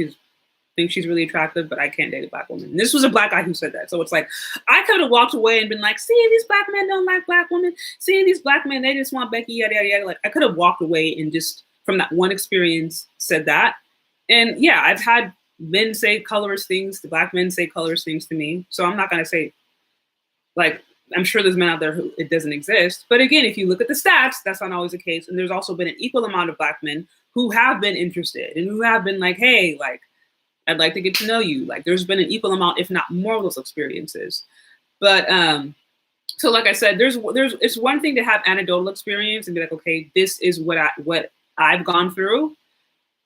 A: thinks she's really attractive, but I can't date a Black woman." And this was a Black guy who said that. So it's like, I could have walked away and been like, "See, these Black men don't like Black women. See, these Black men, they just want Becky, yada, yada, yada." Like, I could have walked away and just from that one experience said that. And yeah, I've had men say colorist things, the Black men say colorist things to me. So I'm not going to say, like, I'm sure there's men out there who it doesn't exist. But again, if you look at the stats, that's not always the case. And there's also been an equal amount of Black men who have been interested and who have been like, "Hey, like, I'd like to get to know you." Like, there's been an equal amount, if not more, of those experiences. But so like I said, it's one thing to have anecdotal experience and be like, okay, this is what I've gone through.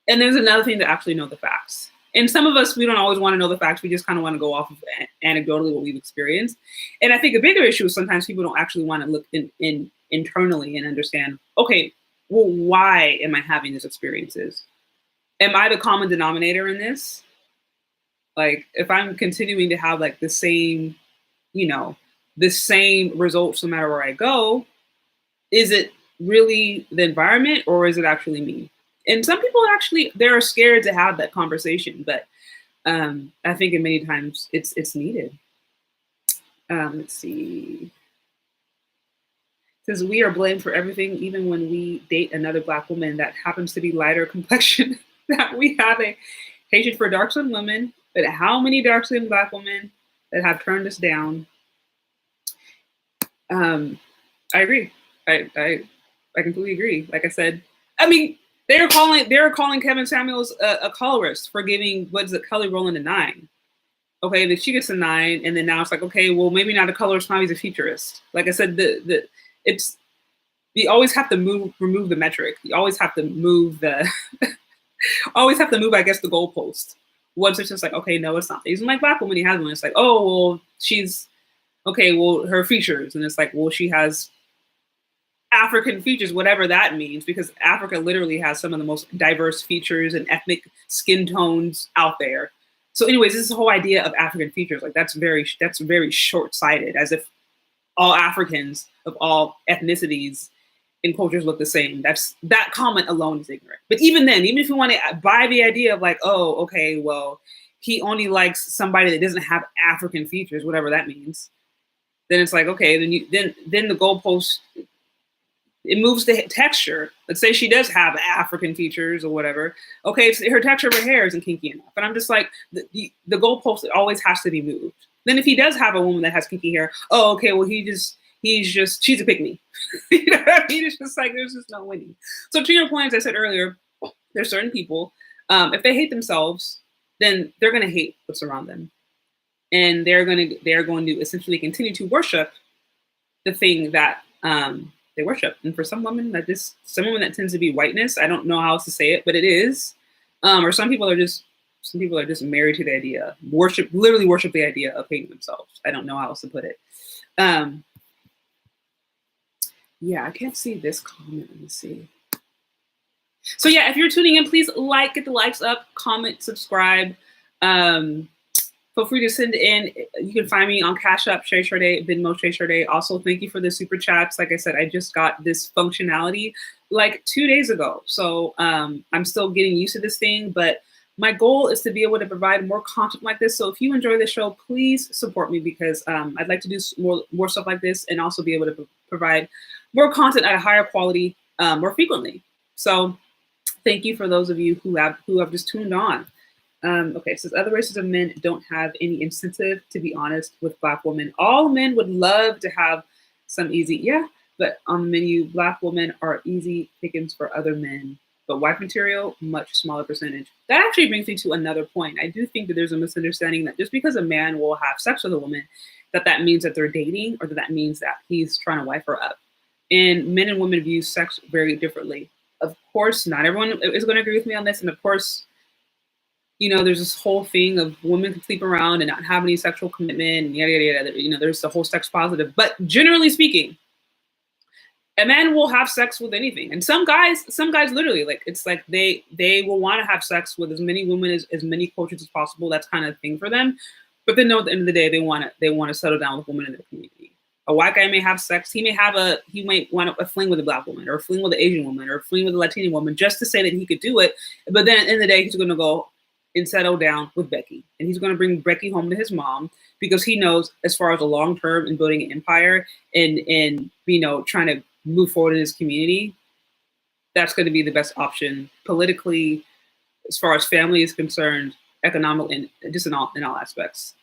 A: And there's another thing to actually know the facts. And some of us, we don't always want to know the facts. We just kind of want to go off of anecdotally what we've experienced. And I think a bigger issue is sometimes people don't actually want to look in internally and understand, okay, well, why am I having these experiences? Am I the common denominator in this? Like, if I'm continuing to have like the same, the same results no matter where I go, is it really the environment or is it actually me? And some people actually, they're scared to have that conversation, but I think in many times it's needed. Let's see. It says we are blamed for everything, even when we date another Black woman that happens to be lighter complexion. That we have a hatred for dark-skinned women, but how many dark-skinned Black women that have turned us down? I agree. I completely agree. Like I said, I mean, they were calling Kevin Samuels a colorist for giving what's it, Kelly Rowland a 9. Okay, then she gets a 9, and then now it's like, okay, well, maybe not a colorist, now he's a futurist. Like I said, it's you always have to remove the metric. You always have to move the always have to move, I guess, the goalpost. Once it's just like, okay, no, it's not. Even like Black woman, he has one. It's like, oh, well, she's okay. Well, her features, and it's like, well, she has African features, whatever that means, because Africa literally has some of the most diverse features and ethnic skin tones out there. So, anyways, this whole idea of African features, like that's very short-sighted, as if all Africans of all ethnicities and cultures look the same. That comment alone is ignorant. But even then, even if you want to buy the idea of like, oh, okay, well, he only likes somebody that doesn't have African features, whatever that means, then it's like, okay, then the goalpost, it moves the texture. Let's say she does have African features or whatever. Okay, if her texture of her hair isn't kinky enough. And I'm just like, the goalpost always has to be moved. Then if he does have a woman that has kinky hair, oh, okay, well, she's a pick-me. You know what I mean? It's just like, there's just no winning. So to your point, as I said earlier, there's certain people, if they hate themselves, then they're going to hate what's around them. And they're going to essentially continue to worship the thing that they worship. And for some women that tends to be whiteness, I don't know how else to say it, but it is. Or some people are just married to the idea, literally worship the idea of hating themselves. I don't know how else to put it. Yeah, I can't see this comment. Let me see. So yeah, if you're tuning in, please get the likes up, comment, subscribe. Feel free to send in. You can find me on CASHAPP, ChezCharde, VENMO, ChezCharde. Also, thank you for the super chats. Like I said, I just got this functionality like 2 days ago. So I'm still getting used to this thing, but my goal is to be able to provide more content like this. So if you enjoy the show, please support me, because I'd like to do more stuff like this and also be able to provide more content at a higher quality more frequently. So thank you for those of you who have just tuned on. Okay, it says other races of men don't have any incentive to be honest with Black women. All men would love to have some easy, yeah, but on the menu, Black women are easy pickings for other men. But wife material, much smaller percentage. That actually brings me to another point. I do think that there's a misunderstanding that just because a man will have sex with a woman, that means that they're dating, or that means that he's trying to wife her up. And men and women view sex very differently. Of course, not everyone is going to agree with me on this. And of course, you know, there's this whole thing of women can sleep around and not have any sexual commitment, and yada, yada, yada. You know, there's the whole sex positive. But generally speaking, a man will have sex with anything. And some guys literally, like, it's like they will want to have sex with as many women as many cultures as possible. That's kind of the thing for them. But then at the end of the day, they want to settle down with women in their community. A white guy may have sex. He might want a fling with a Black woman, or a fling with an Asian woman, or a fling with a Latina woman, just to say that he could do it. But then at the end of the day, he's going to go and settle down with Becky. And he's going to bring Becky home to his mom, because he knows, as far as a long-term and building an empire and you know, trying to move forward in his community, that's going to be the best option politically, as far as family is concerned, economic, and just in all aspects.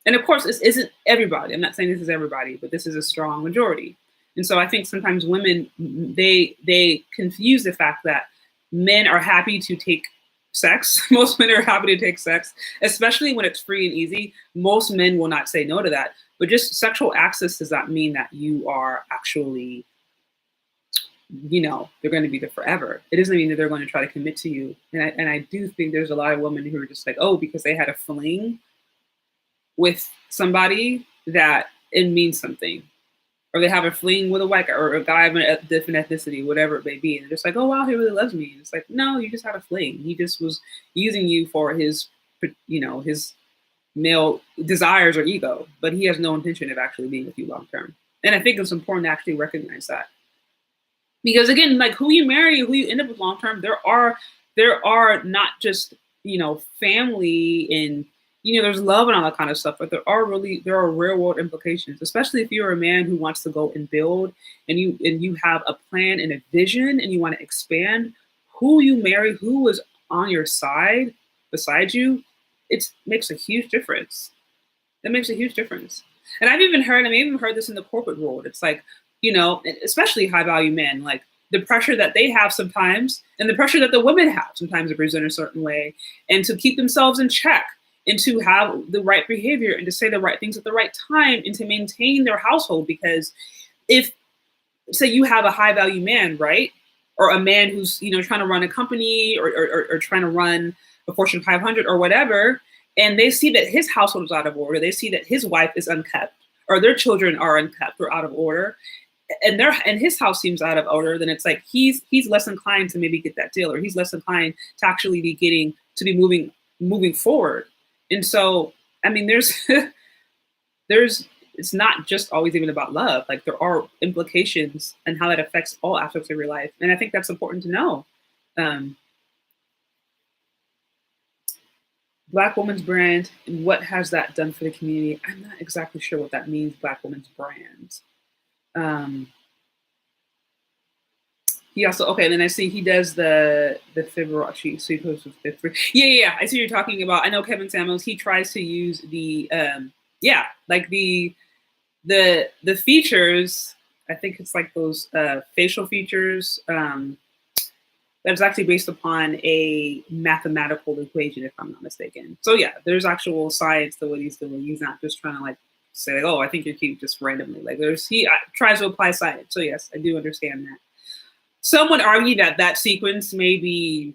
A: And of course, this isn't everybody. I'm not saying this is everybody, but this is a strong majority. And so I think sometimes women, they confuse the fact that men are happy to take sex. Most men are happy to take sex, especially when it's free and easy. Most men will not say no to that. But just sexual access does not mean that you are actually, you know, they're going to be there forever. It doesn't mean that they're going to try to commit to you. And I do think there's a lot of women who are just like, oh, because they had a fling with somebody, that it means something. Or they have a fling with a white guy or a guy of a different ethnicity, whatever it may be. And they're just like, oh, wow, he really loves me. And it's like, no, you just had a fling. He just was using you for his, you know, his male desires or ego, but he has no intention of actually being with you long term. And I think it's important to actually recognize that. Because again, like who you marry, who you end up with long term, there are not just, family and, there's love and all that kind of stuff, but there are real world implications, especially if you're a man who wants to go and build and you have a plan and a vision and you want to expand. Who you marry, who is on your side beside you, it makes a huge difference. That makes a huge difference. And I've even heard this in the corporate world. It's like, especially high value men, like the pressure that they have sometimes and the pressure that the women have sometimes to present a certain way and to keep themselves in check and to have the right behavior and to say the right things at the right time and to maintain their household. Because if, say, you have a high value man, right? Or a man who's, trying to run a company or trying to run a Fortune 500 or whatever, and they see that his household is out of order, they see that his wife is unkept or their children are unkept or out of order, and his house seems out of order, then it's like he's less inclined to maybe get that deal, or he's less inclined to actually be moving forward. And so, I mean, there's it's not just always even about love. Like there are implications and how that affects all aspects of your life. And I think that's important to know. Black woman's brand, and what has that done for the community? I'm not exactly sure what that means, Black woman's brand. He also, okay, and then I see he does the Fibonacci, so he posts with Fibonacci. Yeah. I see what you're talking about. I know Kevin Samuels, he tries to use the, like the features, I think it's like those facial features, that's actually based upon a mathematical equation, if I'm not mistaken. So yeah, there's actual science to what he's doing. He's not just trying to like say, like, oh, I think you're cute just randomly. Like he tries to apply science. So yes, I do understand that. Some would argue that that sequence may be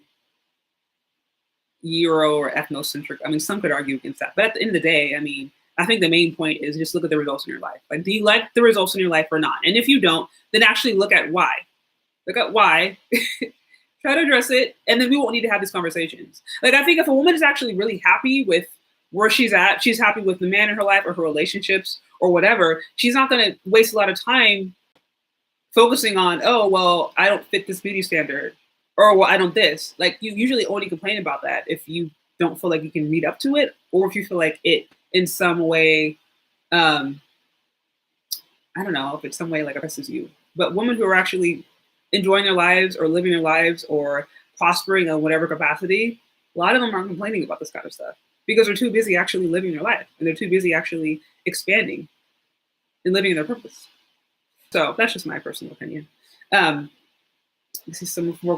A: Euro or ethnocentric. I mean, some could argue against that. But at the end of the day, I mean, I think the main point is just look at the results in your life. Like, do you like the results in your life or not? And if you don't, then actually look at why. Look at why. Try to address it, and then we won't need to have these conversations. Like, I think if a woman is actually really happy with where she's at, she's happy with the man in her life or her relationships or whatever, she's not going to waste a lot of time focusing on, oh, well, I don't fit this beauty standard, or well, I don't this. Like, you usually only complain about that if you don't feel like you can meet up to it, or if you feel like it in some way, I don't know, if it's some way like oppresses you. But women who are actually enjoying their lives or living their lives or prospering in whatever capacity, a lot of them aren't complaining about this kind of stuff because they're too busy actually living their life and they're too busy actually expanding and living their purpose. So that's just my personal opinion. This is some more